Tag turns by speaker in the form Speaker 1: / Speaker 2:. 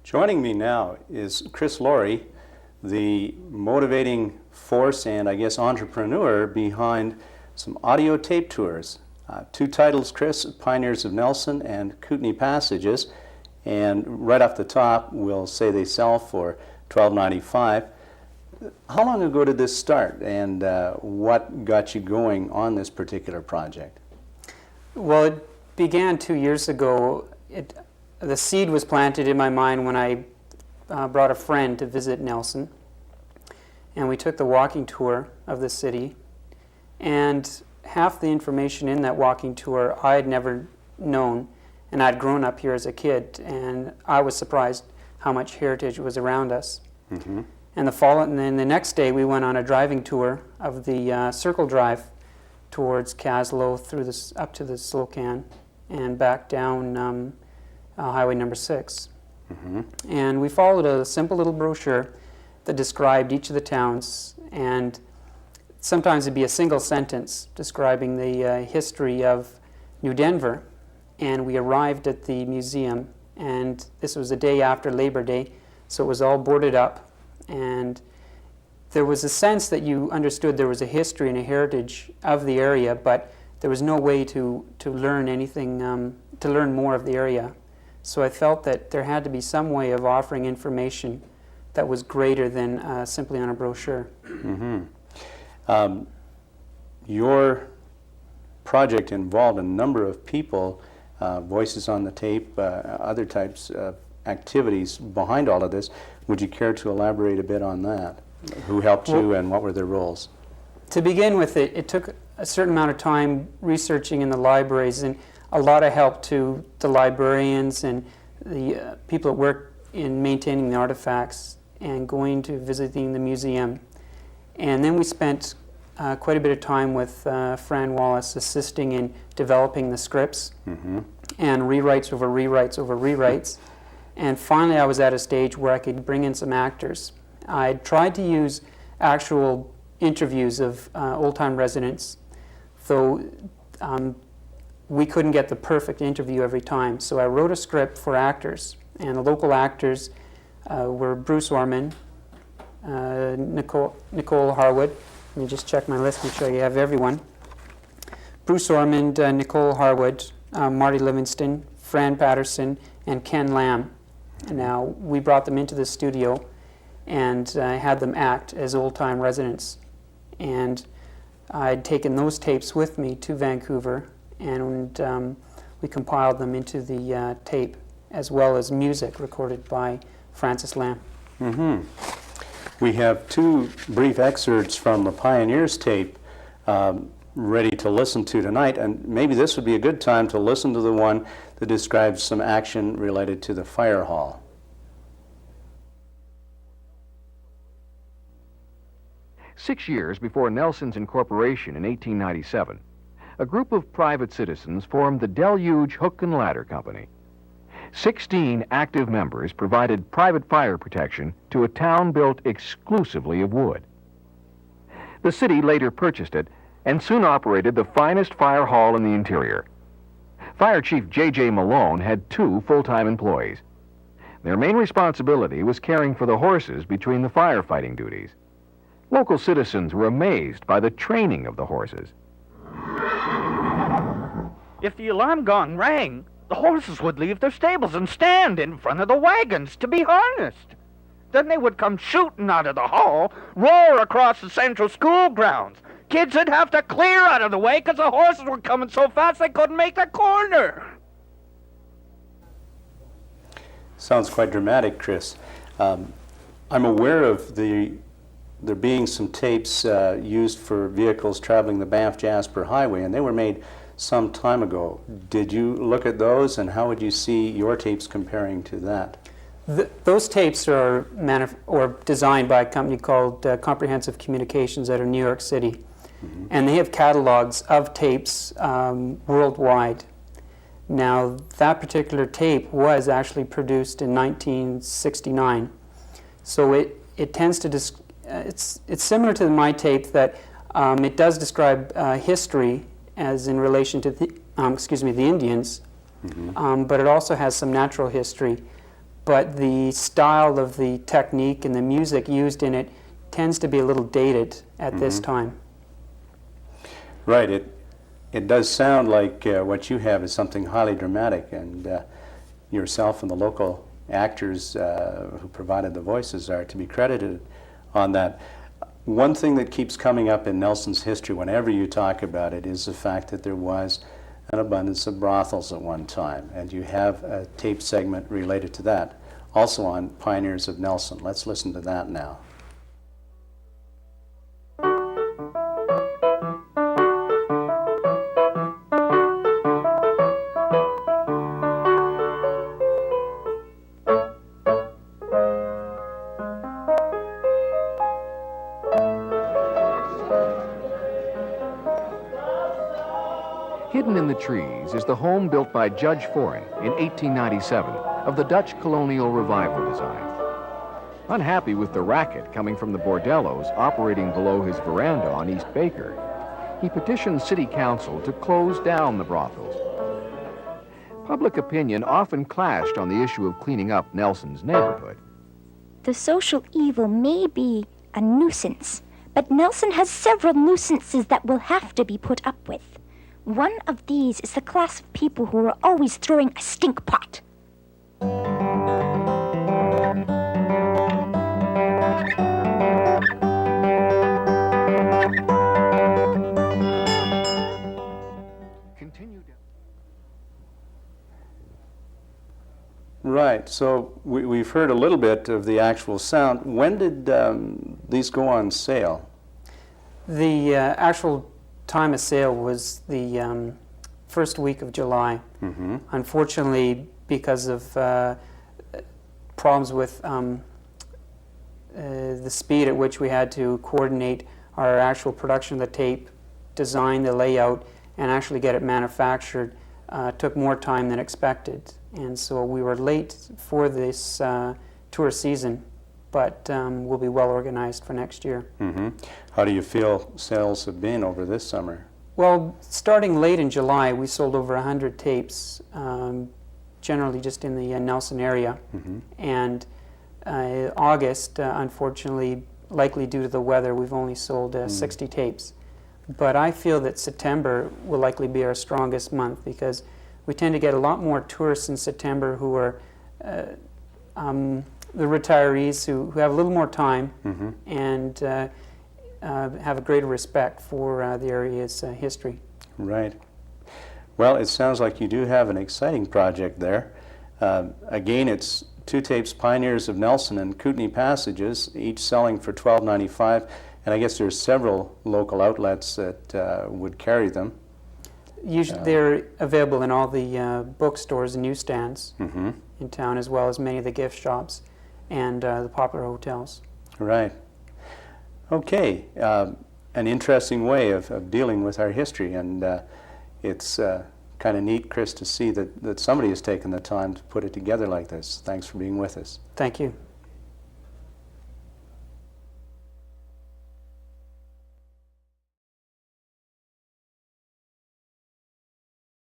Speaker 1: Joining me now is Chris Laurie, the motivating force and I guess entrepreneur behind some audio tape tours. Two titles, Chris, Pioneers of Nelson and Kootenay Passages. And right off the top, we'll say they sell for $12.95. How long ago did this start, and what got you going on this particular project?
Speaker 2: Well, it began 2 years ago. The seed was planted in my mind when I brought a friend to visit Nelson, and we took the walking tour of the city, and half the information in that walking tour I had never known, and I'd grown up here as a kid, and I was surprised how much heritage was around us. Mm-hmm. And then the next day we went on a driving tour of the Circle Drive towards Caslow up to the Slocan and back down Highway number 6. Mm-hmm. And we followed a simple little brochure that described each of the towns, and sometimes it'd be a single sentence describing the history of New Denver. And we arrived at the museum, and this was the day after Labor Day, so it was all boarded up, and there was a sense that you understood there was a history and a heritage of the area, but there was no way to learn anything, to learn more of the area. So I felt that there had to be some way of offering information that was greater than simply on a brochure. Mm-hmm.
Speaker 1: Your project involved a number of people, voices on the tape, other types of activities behind all of this. Would you care to elaborate a bit on that? Who helped you and what were their roles?
Speaker 2: To begin with, it took a certain amount of time researching in the libraries, and a lot of help to the librarians and the people that work in maintaining the artifacts and going to visiting the museum. And then we spent quite a bit of time with Fran Wallace assisting in developing the scripts. Mm-hmm. And rewrites over rewrites over rewrites. And finally I was at a stage where I could bring in some actors. I tried to use actual interviews of old-time residents, though we couldn't get the perfect interview every time. So I wrote a script for actors, and the local actors were Bruce Orman, Nicole Harwood. Let me just check my list, make sure you have everyone. Bruce Ormond, Nicole Harwood, Marty Livingston, Fran Patterson, and Ken Lamb. And now we brought them into the studio and had them act as old-time residents. And I'd taken those tapes with me to Vancouver, and we compiled them into the tape, as well as music recorded by Francis Lamb.
Speaker 1: Mm-hmm. We have two brief excerpts from the Pioneers tape ready to listen to tonight, and maybe this would be a good time to listen to the one that describes some action related to the fire hall.
Speaker 3: Six years before Nelson's incorporation in 1897, a group of private citizens formed the Deluge Hook and Ladder Company. 16 active members provided private fire protection to a town built exclusively of wood. The city later purchased it and soon operated the finest fire hall in the interior. Fire Chief J.J. Malone had 2 full-time employees. Their main responsibility was caring for the horses between the firefighting duties. Local citizens were amazed by the training of the horses.
Speaker 4: If the alarm gong rang, the horses would leave their stables and stand in front of the wagons to be harnessed. Then they would come shooting out of the hall, roar across the central school grounds. Kids would have to clear out of the way because the horses were coming so fast they couldn't make the corner.
Speaker 1: Sounds quite dramatic, Chris. I'm aware of there being some tapes used for vehicles traveling the Banff-Jasper Highway, and they were made some time ago. Did you look at those, and how would you see your tapes comparing to that?
Speaker 2: Those tapes are designed by a company called Comprehensive Communications out of New York City. Mm-hmm. And they have catalogs of tapes worldwide. Now, that particular tape was actually produced in 1969. So it tends to, it's similar to my tape that it does describe history as in relation to the Indians, mm-hmm. But it also has some natural history. but the style of the technique and the music used in it tends to be a little dated at this time.
Speaker 1: Right. It does sound like what you have is something highly dramatic, and yourself and the local actors who provided the voices are to be credited on that. One thing that keeps coming up in Nelson's history whenever you talk about it is the fact that there was an abundance of brothels at one time, and you have a tape segment related to that, also on Pioneers of Nelson. Let's listen to that now.
Speaker 3: Hidden in the trees is the home built by Judge Foreign in 1897 of the Dutch colonial revival design. Unhappy with the racket coming from the bordellos operating below his veranda on East Baker, he petitioned City Council to close down the brothels. Public opinion often clashed on the issue of cleaning up Nelson's neighborhood.
Speaker 5: The social evil may be a nuisance, but Nelson has several nuisances that will have to be put up with. One of these is the class of people who are always throwing a stink pot.
Speaker 3: Continue down.
Speaker 1: Right, so we've heard a little bit of the actual sound. When did these go on sale?
Speaker 2: The actual time of sale was the first week of July. Unfortunately, because of problems with the speed at which we had to coordinate our actual production of the tape, design the layout, and actually get it manufactured, took more time than expected. And so we were late for this tour season, but we'll be well organized for next year.
Speaker 1: How do you feel sales have been over this summer?
Speaker 2: Well, starting late in July, we sold over 100 tapes, generally just in the Nelson area. And August, unfortunately, likely due to the weather, we've only sold 60 tapes. But I feel that September will likely be our strongest month because we tend to get a lot more tourists in September who are the retirees who have a little more time and have a greater respect for the area's history.
Speaker 1: Right. Well, it sounds like you do have an exciting project there. Again, it's 2 tapes, Pioneers of Nelson and Kootenay Passages, each selling for $12.95. And I guess there's several local outlets that would carry them.
Speaker 2: Usually they're available in all the bookstores and newsstands in town, as well as many of the gift shops and the popular hotels.
Speaker 1: Right. Okay. An interesting way of dealing with our history, and it's kind of neat, Chris, to see that somebody has taken the time to put it together like this. Thanks for being with us.
Speaker 2: Thank you.